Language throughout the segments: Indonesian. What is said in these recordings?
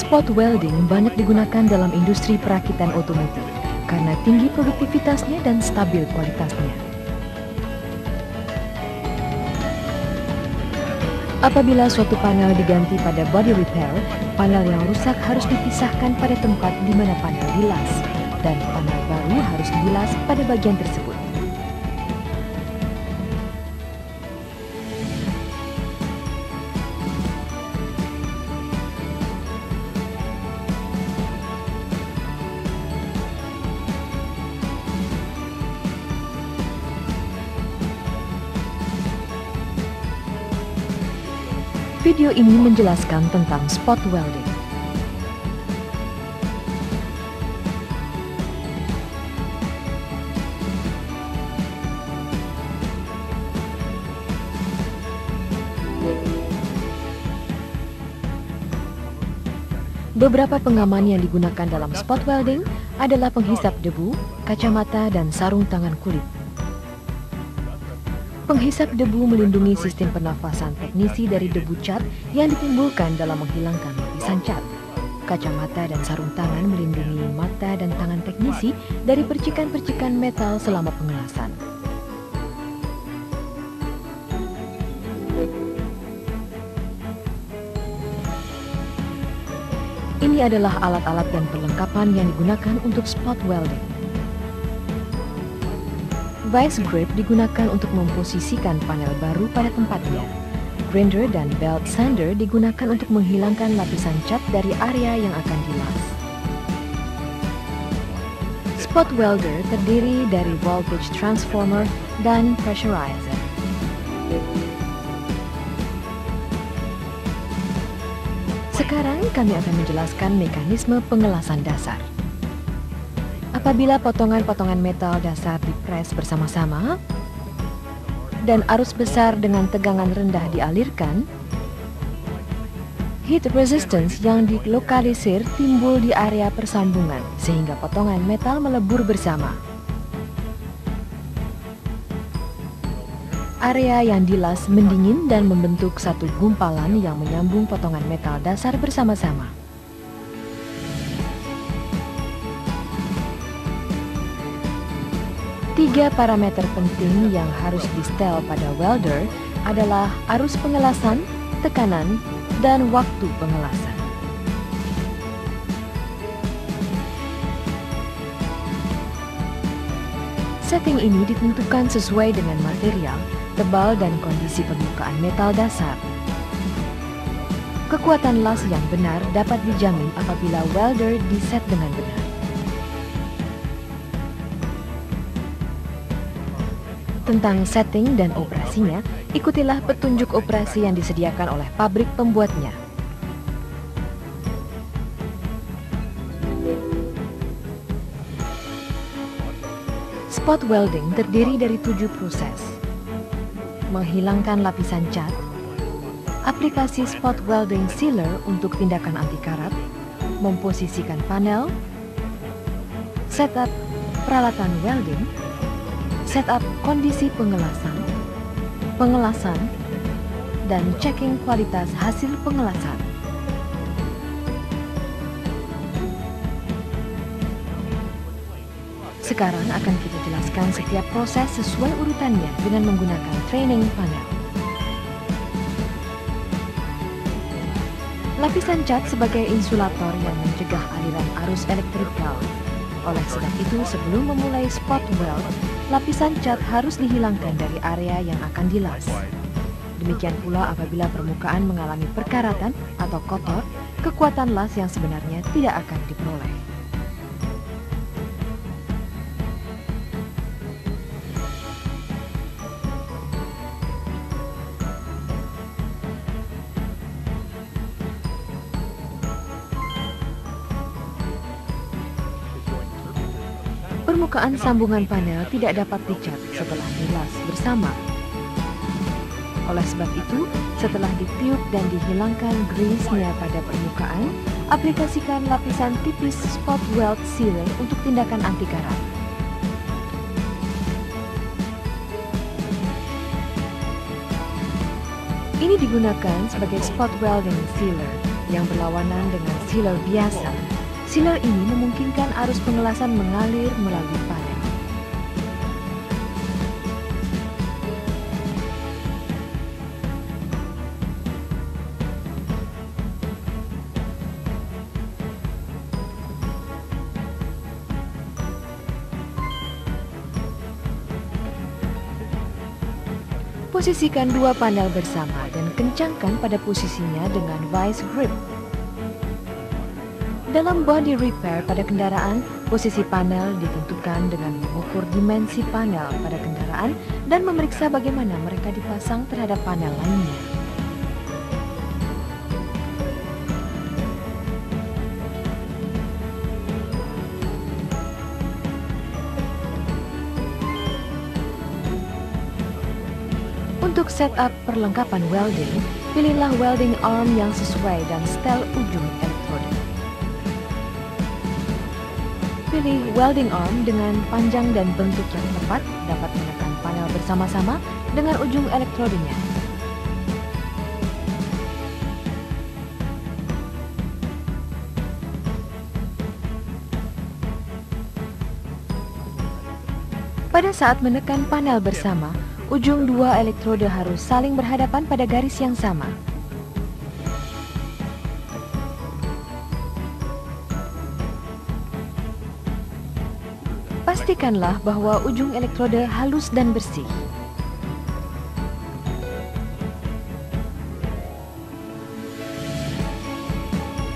Spot welding banyak digunakan dalam industri perakitan otomotif karena tinggi produktivitasnya dan stabil kualitasnya. Apabila suatu panel diganti pada body repair, panel yang rusak harus dipisahkan pada tempat di mana panel dilas, dan panel baru harus dilas pada bagian tersebut. Video ini menjelaskan tentang spot welding. Beberapa pengaman yang digunakan dalam spot welding adalah penghisap debu, kacamata, dan sarung tangan kulit. Penghisap debu melindungi sistem pernafasan teknisi dari debu cat yang ditimbulkan dalam menghilangkan lapisan cat. Kacamata dan sarung tangan melindungi mata dan tangan teknisi dari percikan-percikan metal selama pengelasan. Ini adalah alat-alat dan perlengkapan yang digunakan untuk spot welding. Vice grip digunakan untuk memposisikan panel baru pada tempatnya. Grinder dan belt sander digunakan untuk menghilangkan lapisan cat dari area yang akan dilas. Spot welder terdiri dari voltage transformer dan pressurizer. Sekarang kami akan menjelaskan mekanisme pengelasan dasar. Apabila potongan-potongan metal dasar dipres bersama-sama dan arus besar dengan tegangan rendah dialirkan, heat resistance yang dilokalisir timbul di area persambungan sehingga potongan metal melebur bersama. Area yang dilas mendingin dan membentuk satu gumpalan yang menyambung potongan metal dasar bersama-sama. Tiga parameter penting yang harus di-setel pada welder adalah arus pengelasan, tekanan, dan waktu pengelasan. Setting ini ditentukan sesuai dengan material, tebal, dan kondisi permukaan metal dasar. Kekuatan las yang benar dapat dijamin apabila welder diset dengan benar. Tentang setting dan operasinya, ikutilah petunjuk operasi yang disediakan oleh pabrik pembuatnya. Spot welding terdiri dari 7 proses. Menghilangkan lapisan cat, aplikasi spot welding sealer untuk tindakan anti karat, memposisikan panel, setup peralatan welding, setup kondisi pengelasan, dan checking kualitas hasil pengelasan. Sekarang akan kita jelaskan setiap proses sesuai urutannya dengan menggunakan training panel. Lapisan cat sebagai insulator yang mencegah aliran arus elektrikal. Oleh sebab itu, sebelum memulai spot weld, lapisan cat harus dihilangkan dari area yang akan dilas. Demikian pula apabila permukaan mengalami perkaratan atau kotor, kekuatan las yang sebenarnya tidak akan diperoleh. Permukaan sambungan panel tidak dapat dicat setelah dilas bersama. Oleh sebab itu, setelah ditiup dan dihilangkan grease-nya pada permukaan, aplikasikan lapisan tipis spot weld sealer untuk tindakan anti karat. Ini digunakan sebagai spot welding sealer yang berlawanan dengan sealer biasa. Sealer ini memungkinkan arus pengelasan mengalir melalui panel. Posisikan dua panel bersama dan kencangkan pada posisinya dengan vice grip. Dalam body repair pada kendaraan, posisi panel ditentukan dengan mengukur dimensi panel pada kendaraan dan memeriksa bagaimana mereka dipasang terhadap panel lainnya. Untuk setup perlengkapan welding, pilihlah welding arm yang sesuai dan setel ujung elektroda. Pilih welding arm dengan panjang dan bentuk yang tepat dapat menekan panel bersama-sama dengan ujung elektrodenya. Pada saat menekan panel bersama, ujung dua elektroda harus saling berhadapan pada garis yang sama. Pastikanlah bahwa ujung elektroda halus dan bersih.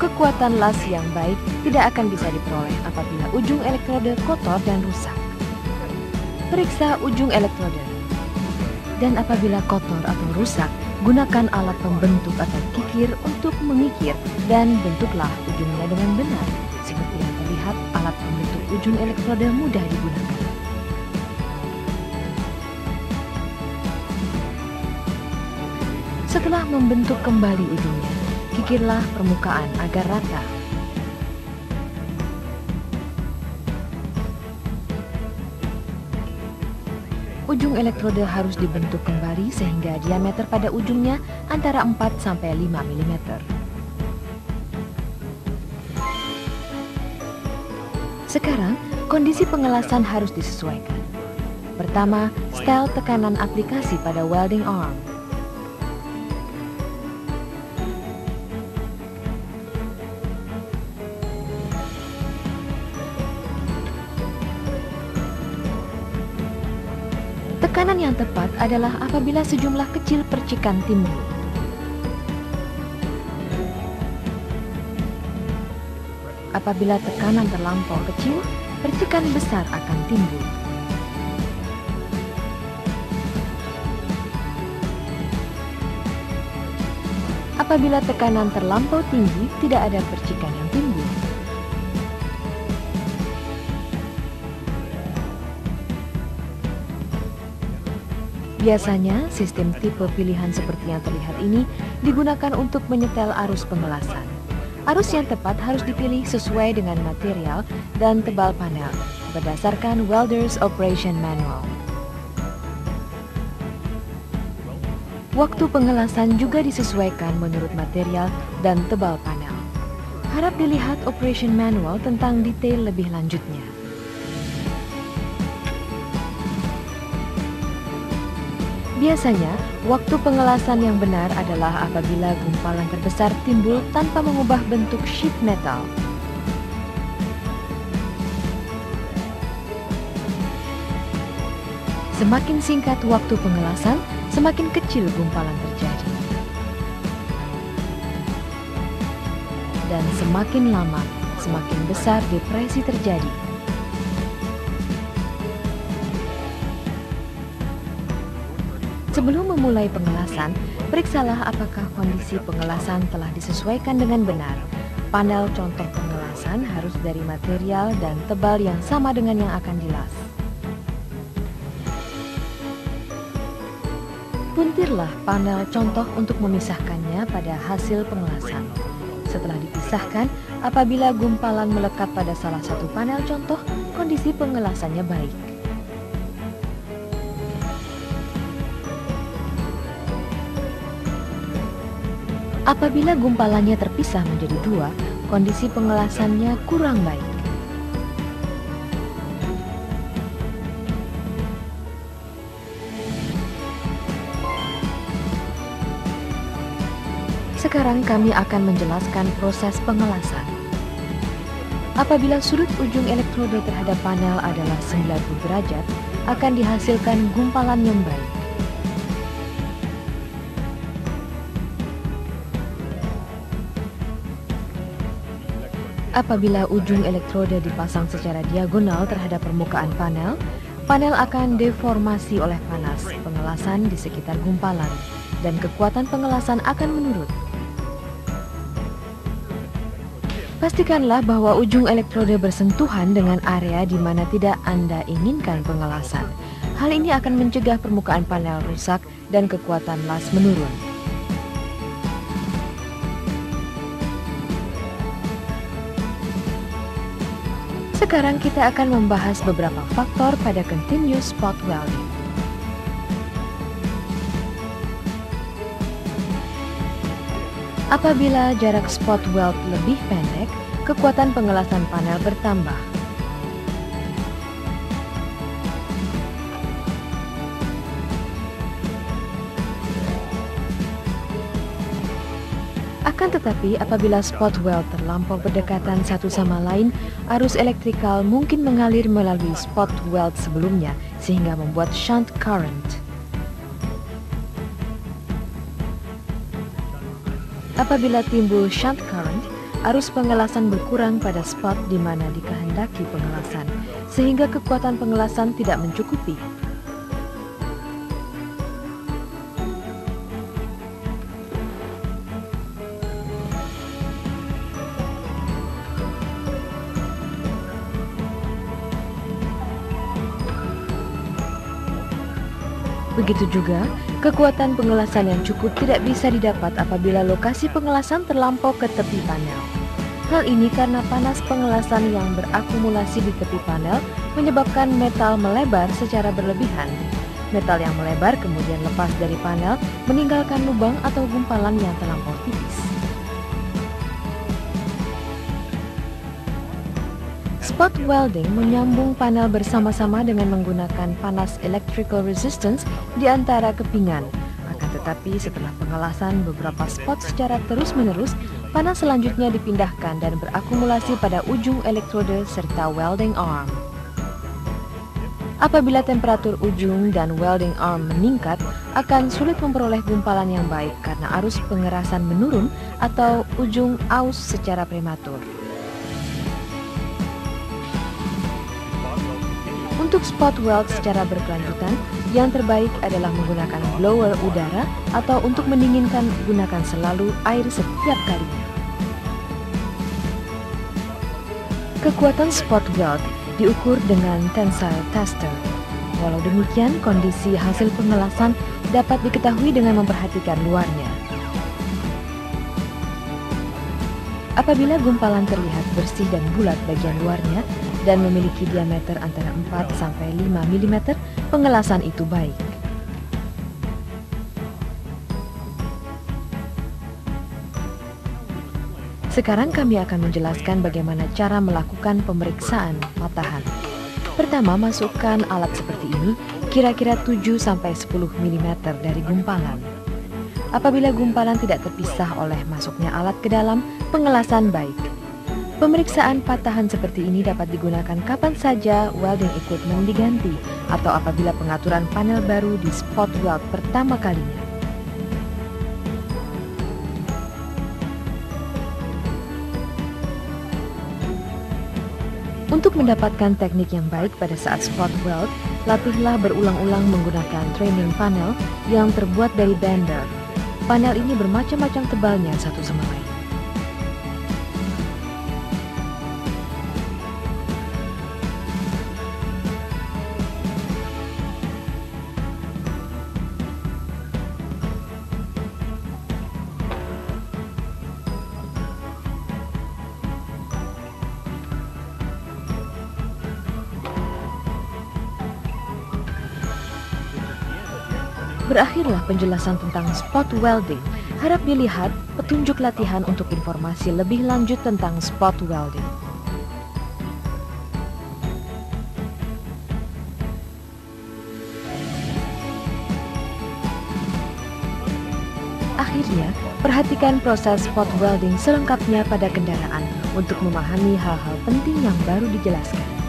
Kekuatan las yang baik tidak akan bisa diperoleh apabila ujung elektroda kotor dan rusak. Periksa ujung elektroda. Dan apabila kotor atau rusak, gunakan alat pembentuk atau kikir untuk mengikir dan bentuklah ujungnya dengan benar. Seperti yang terlihat, alat pembentuk ujung elektroda mudah digunakan. Setelah membentuk kembali ujungnya, kikirlah permukaan agar rata. Ujung elektroda harus dibentuk kembali sehingga diameter pada ujungnya antara 4 sampai 5 mm. Sekarang, kondisi pengelasan harus disesuaikan. Pertama, setel tekanan aplikasi pada welding arm. Tekanan yang tepat adalah apabila sejumlah kecil percikan timbul. Apabila tekanan terlampau kecil, percikan besar akan timbul. Apabila tekanan terlampau tinggi, tidak ada percikan yang timbul. Biasanya, sistem tipe pilihan seperti yang terlihat ini digunakan untuk menyetel arus pengelasan. Arus yang tepat harus dipilih sesuai dengan material dan tebal panel berdasarkan Welder's Operation Manual. Waktu pengelasan juga disesuaikan menurut material dan tebal panel. Harap dilihat Operation Manual tentang detail lebih lanjutnya. Biasanya, waktu pengelasan yang benar adalah apabila gumpalan terbesar timbul tanpa mengubah bentuk sheet metal. Semakin singkat waktu pengelasan, semakin kecil gumpalan terjadi. Dan semakin lama, semakin besar depresi terjadi. Sebelum memulai pengelasan, periksalah apakah kondisi pengelasan telah disesuaikan dengan benar. Panel contoh pengelasan harus dari material dan tebal yang sama dengan yang akan dilas. Puntirlah panel contoh untuk memisahkannya pada hasil pengelasan. Setelah dipisahkan, apabila gumpalan melekat pada salah satu panel contoh, kondisi pengelasannya baik. Apabila gumpalannya terpisah menjadi dua, kondisi pengelasannya kurang baik. Sekarang kami akan menjelaskan proses pengelasan. Apabila sudut ujung elektroda terhadap panel adalah 90 derajat, akan dihasilkan gumpalan yang baik. Apabila ujung elektroda dipasang secara diagonal terhadap permukaan panel, panel akan deformasi oleh panas pengelasan di sekitar gumpalan, dan kekuatan pengelasan akan menurun. Pastikanlah bahwa ujung elektroda bersentuhan dengan area di mana tidak Anda inginkan pengelasan. Hal ini akan mencegah permukaan panel rusak dan kekuatan las menurun. Sekarang kita akan membahas beberapa faktor pada continuous spot welding. Apabila jarak spot weld lebih pendek, kekuatan pengelasan panel bertambah. Akan tetapi, apabila spot weld terlampau berdekatan satu sama lain, arus elektrikal mungkin mengalir melalui spot weld sebelumnya, sehingga membuat shunt current. Apabila timbul shunt current, arus pengelasan berkurang pada spot di mana dikehendaki pengelasan, sehingga kekuatan pengelasan tidak mencukupi. Begitu juga, kekuatan pengelasan yang cukup tidak bisa didapat apabila lokasi pengelasan terlampau ke tepi panel. Hal ini karena panas pengelasan yang berakumulasi di tepi panel menyebabkan metal melebar secara berlebihan. Metal yang melebar kemudian lepas dari panel, meninggalkan lubang atau gumpalan yang terlampau tipis. Spot welding menyambung panel bersama-sama dengan menggunakan panas electrical resistance di antara kepingan. Akan tetapi setelah pengelasan beberapa spot secara terus-menerus, panas selanjutnya dipindahkan dan berakumulasi pada ujung elektrode serta welding arm. Apabila temperatur ujung dan welding arm meningkat, akan sulit memperoleh gumpalan yang baik karena arus pengerasan menurun atau ujung aus secara prematur. Untuk spot weld secara berkelanjutan, yang terbaik adalah menggunakan blower udara atau untuk mendinginkan gunakan selalu air setiap kalinya. Kekuatan spot weld diukur dengan tensile tester. Walau demikian, kondisi hasil pengelasan dapat diketahui dengan memperhatikan luarnya. Apabila gumpalan terlihat bersih dan bulat bagian luarnya dan memiliki diameter antara 4–5 mm, pengelasan itu baik. Sekarang kami akan menjelaskan bagaimana cara melakukan pemeriksaan patahan. Pertama, masukkan alat seperti ini, kira-kira 7–10 mm dari gumpalan. Apabila gumpalan tidak terpisah oleh masuknya alat ke dalam, pengelasan baik. Pemeriksaan patahan seperti ini dapat digunakan kapan saja welding equipment diganti atau apabila pengaturan panel baru di spot weld pertama kalinya. Untuk mendapatkan teknik yang baik pada saat spot weld, latihlah berulang-ulang menggunakan training panel yang terbuat dari bender. Panel ini bermacam-macam tebalnya satu sama lain. Berakhirlah penjelasan tentang spot welding. Harap dilihat petunjuk latihan untuk informasi lebih lanjut tentang spot welding. Akhirnya, perhatikan proses spot welding selengkapnya pada kendaraan untuk memahami hal-hal penting yang baru dijelaskan.